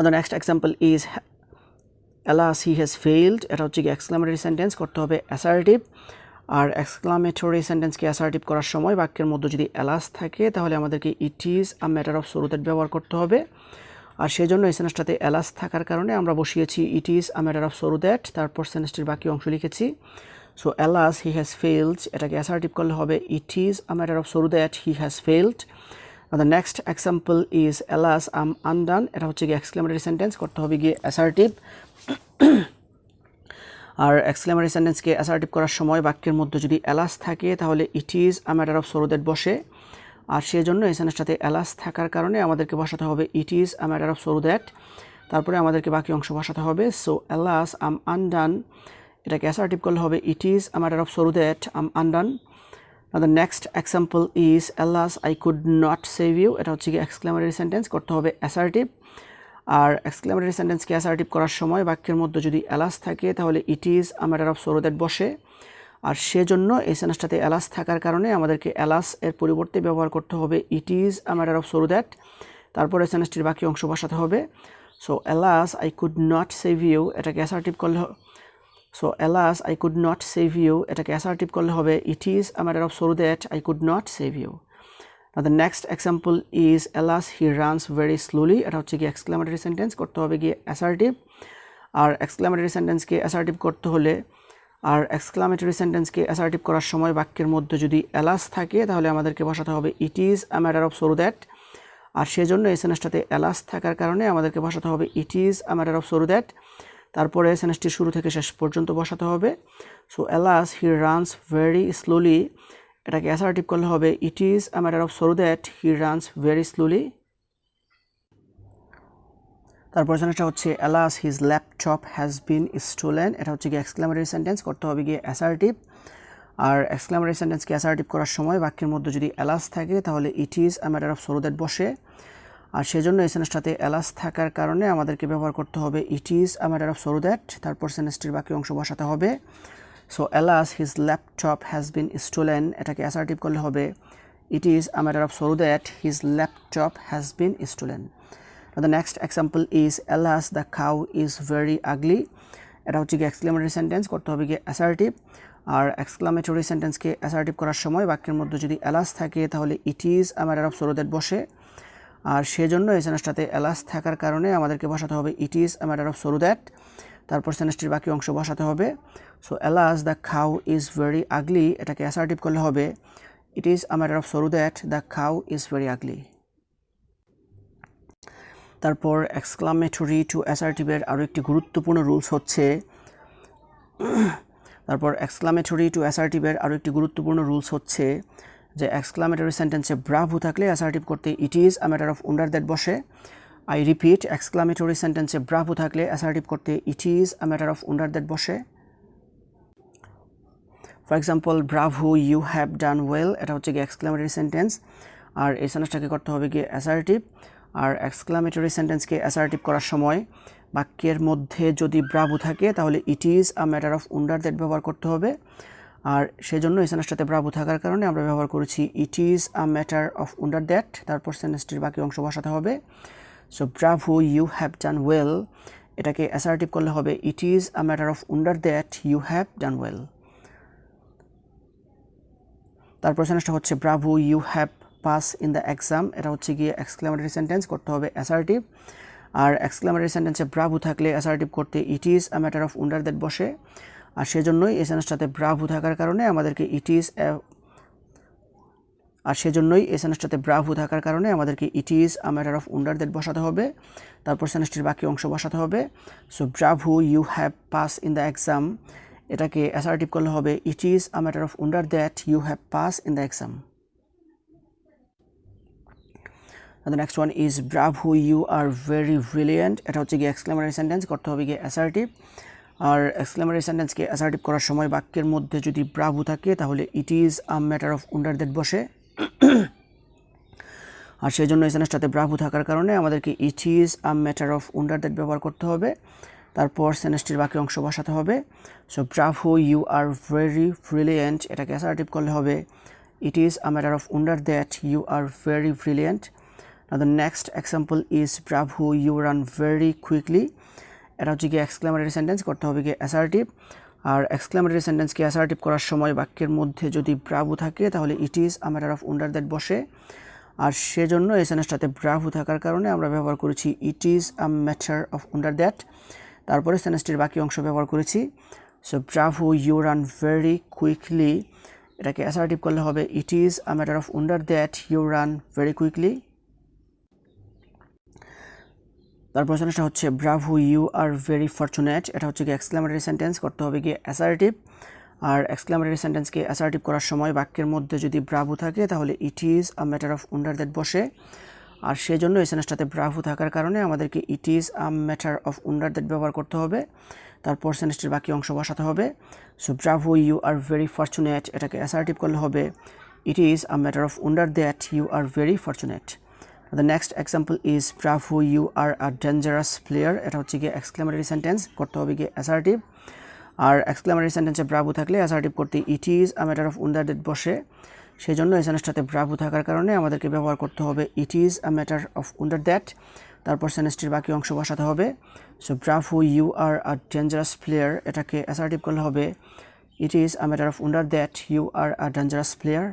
The next example is alas he has failed, এটা হচ্ছে কি এক্সক্লামেটরি সেন্টেন্স, করতে হবে অ্যাসার্টিভ। আর এক্সক্লামেটরি সেন্টেন্সকে অ্যাসার্টিভ করার সময় বাক্যের মধ্যে যদি অ্যালাস থাকে তাহলে আমাদেরকে it is a matter of so that ব্যবহার করতে হবে। আর সেজন্য এই সেন্টেন্সটাতে অ্যালাস থাকার কারণে আমরা বসিয়েছি it is a matter of so that, তারপর সেন্টেন্সটির বাকি অংশ লিখেছি। So alas he has failed, এটাকে অ্যাসার্টিভ করলে হবে it is a matter of so that he has failed. The next example is alas am undone, এটা হচ্ছে গিয়ে এক্সক্লামেটরি সেন্টেন্স, করতে হবে গিয়ে অ্যাসার্টিভ। আর এক্সক্লামেটরি সেন্টেন্সকে অ্যাসার্টিভ করার সময় বাক্যের মধ্যে যদি অ্যালাস থাকে তাহলে it is a matter of so that বসে। আর সেজন্য এই সেন্টেন্সটাতে অ্যালাস থাকার কারণে আমাদেরকে বসাতে হবে it is a matter of so that, তারপরে আমাদেরকে বাকি অংশ বসাতে হবে। সো অ্যালাস আম আনডান, এটাকে অ্যাসার্টিভ করলে হবে it is a matter of so that am undone. The next example is alas I could not save you, এটা হচ্ছে কি এক্সক্লামেটরি সেন্টেন্স, করতে হবে অ্যাসার্টিভ। আর এক্সক্লামেটরি সেন্টেন্সকে অ্যাসার্টিভ করার সময় বাক্যের মধ্যে যদি অ্যালাস থাকে তাহলে it is a matter of so that বসে। আর সেজন্য এই সেন্টেন্সটাতে অ্যালাস থাকার কারণে আমাদেরকে অ্যালাস এর পরিবর্তে ব্যবহার করতে হবে it is a matter of so that, তারপরে সেন্টেন্সটির বাকি অংশ বসাতে হবে। So alas I could not save you, এটাকে অ্যাসার্টিভ করলে so alas I could not save you, এটাকে অ্যাসার্টিভ করলে হবে it is a matter of so that I could not save you. The next example is alas he runs very slowly, এটা হচ্ছে কি exclamatory sentence, করতে হবে গিয়ে assertive. আর এক্সক্লামেটরি সেন্টেন্সকে অ্যাসার্টিভ করতে হলে আর এক্সক্লামেটরি সেন্টেন্সকে অ্যাসার্টিভ করার সময় বাক্যের মধ্যে যদি অ্যালাস থাকে তাহলে আমাদেরকে বসাতে হবে it is a matter of so that. আর সেজন্য এই সেন্টেন্সটাতে অ্যালাস থাকার কারণে আমাদেরকে বসাতে হবে it is a matter of so that, তারপরে সেন্টেন্সটি শুরু থেকে শেষ পর্যন্ত বসাতে হবে। So alas he runs very slowly, এটাকে অ্যাসার্টিভ করলে হবে it is a matter of so that he runs very slowly. তারপর সেন্টেন্সটা হচ্ছে alas his laptop has been stolen, এটা হচ্ছে গিয়ে এক্সক্লামেটরি সেন্টেন্স, করতে হবে গিয়ে অ্যাসার্টিভ। আর এক্সক্লামেটরি সেন্টেন্সকে অ্যাসার্টিভ করার সময় বাক্যের মধ্যে যদি অ্যালাস থাকে তাহলে it is a matter of so that বসে। আর সেজন্য এই সেন্টেন্সটাতে অ্যালাস থাকার কারণে আমাদেরকে ব্যবহার করতে হবে it is a matter of so that, তারপর সেন্টেন্সটির বাকি অংশ বসাতে হবে। So alas his laptop has been stolen, এটাকে অ্যাসার্টিভ করলে হবে it is a matter of so that his laptop has been stolen. The next example is alas the cow is very ugly, এটা হচ্ছে গিয়ে এক্সক্লামেটরি সেন্টেন্স, করতে হবে গিয়ে assertive. আর এক্সক্লামেটরি সেন্টেন্সকে অ্যাসার্টিভ করার সময় বাক্যের মধ্যে যদি অ্যালাস থাকে তাহলে it is a matter of so that বসে। আর সেজন্য এই সেন্টেন্সটাতে অ্যালাস থাকার কারণে আমাদেরকে বসাতে হবে it is a matter of so that, তারপর সেন্টেন্সটির বাকি অংশ বসাতে হবে। So alas the cow is very ugly, এটাকে অ্যাসার্টিভ করলে হবে it is a matter of so that the cow is very ugly. তারপর এক্সক্লামেটরি টু অ্যাসার্টিভের আরও একটি গুরুত্বপূর্ণ রুলস হচ্ছে যে এক্সক্লামেটরি সেন্টেন্সে ব্রাভো থাকলে অ্যাসার্টিভ করতে it is a matter of wonder that বসে। আই রিপিট, এক্সক্লামেটরি সেন্টেন্সে ব্রাভো থাকলে অ্যাসার্টিভ করতে it is a matter of wonder that বসে। For example bravo you have done well, এটা হচ্ছে গিয়ে এক্সক্লামেটরি সেন্টেন্স, আর এই সেন্টেন্সটাকে করতে হবে গিয়ে অ্যাসার্টিভ। আর এক্সক্লামেটরি সেন্টেন্সকে অ্যাসার্টিভ করার সময় বাক্যের মধ্যে যদি ব্রাভো থাকে তাহলে it is a matter of wonder that ব্যবহার করতে হবে। আর সেজন্য এই সেন্টেন্সটাতে ব্রাভো থাকার কারণে আমরা ব্যবহার করেছি it is a matter of wonder that, তারপর সেন্টেন্সটির বাকি অংশ বসাতে হবে। So bravo you have done well, এটাকে অ্যাসার্টিভ করলে হবে it is a matter of wonder that you have done well. তারপর সেন্টেন্সটা হচ্ছে bravo you have pass in the exam, এটা হচ্ছে গিয়ে এক্সক্লামেটরি সেন্টেন্স, করতে হবে অ্যাসার্টিভ। আর এক্সক্লামেটরি সেন্টেন্সে ব্রাভো থাকলে অ্যাসার্টিভ করতে it is a matter of wonder that বসে। আর সেজন্যই এই সেন্টেন্সটাতে ব্রাভো থাকার কারণে আমাদেরকে it is a matter of wonder that বসাতে হবে, তারপর সেন্টেন্সটির বাকি অংশ বসাতে হবে। So bravo you have pass in the exam, এটাকে অ্যাসার্টিভ করলে হবে it is a matter of wonder that you have pass in the exam. The next one is bravo you are very brilliant, এটা হচ্ছে গিয়ে exclamatory sentence, করতে হবে গিয়ে assertive. আর এক্সক্লামেটরি সেন্টেন্সকে অ্যাসার্টিভ করার সময় বাক্যের মধ্যে যদি ব্রাভো থাকে তাহলে it is a matter of wonder that বসে। আর সেই জন্য এই সেন্টেন্সটাতে ব্রাভো থাকার কারণে আমাদেরকে it is a matter of wonder that ব্যবহার করতে হবে, তারপর সেন্টেন্সটির বাকি অংশ বসাতে হবে। So bravo you are very brilliant, এটাকে অ্যাসার্টিভ করলে হবে it is a matter of wonder that you are very brilliant. The next example is bravo you run very quickly. এটা হচ্ছে গিয়ে এক্সক্লেমেটরি সেন্টেন্স, করতে হবে গিয়ে অ্যাসার্টিভ। আর এক্সক্লেমেটরি সেন্টেন্সকে অ্যাসার্টিভ করার সময় বাক্যের মধ্যে যদি ব্রাভো থাকে তাহলে it is a matter of wonder that বসে। আর সেজন্য এই সেন্টেন্সটাতে ব্রাভো থাকার কারণে আমরা ব্যবহার করেছি it is a matter of wonder that. তারপরে সেন্টেন্সটির বাকি অংশ ব্যবহার করেছি। So bravo you run very quickly, এটাকে অ্যাসার্টিভ করলে হবে it is a matter of wonder that you run very quickly. তারপর সেন্টেন্সটা হচ্ছে bravo you are very fortunate. এটা হচ্ছে গিয়ে এক্সক্লেমেটরি সেন্টেন্স, করতে হবে গিয়ে অ্যাসার্টিভ। আর এক্সক্লেমেটরি সেন্টেন্সকে অ্যাসার্টিভ করার সময় বাক্যের মধ্যে যদি ব্রাভো থাকে তাহলে it is a matter of wonder that বসে। আর সেজন্য এই সেন্টেন্সটাতে ব্রাভো থাকার কারণে আমাদেরকে it is a matter of wonder that ব্যবহার করতে হবে। তারপর সেন্টেন্সটির বাকি অংশ বসাতে হবে। So bravo you are very fortunate, এটাকে অ্যাসার্টিভ করলে হবে it is a matter of wonder that you are very fortunate. The next example is bravo you are a dangerous player. এটা হচ্ছে গিয়ে এক্সক্লেমেটরি সেন্টেন্স, করতে হবে গিয়ে অ্যাসার্টিভ। আর এক্সক্লেমেটরি সেন্টেন্সে ব্রাভো থাকলে অ্যাসার্টিভ করতে it is a matter of wonder that বসে। সেই জন্য এই সেন্টেন্সটাতে ব্রাভো থাকার কারণে আমাদেরকে ব্যবহার করতে হবে it is a matter of wonder that. তারপর সেন্টেন্সটির বাকি অংশ বসাতে হবে। So bravo you are a dangerous player, এটাকে অ্যাসার্টিভ করলে হবে it is a matter of wonder that you are a dangerous player.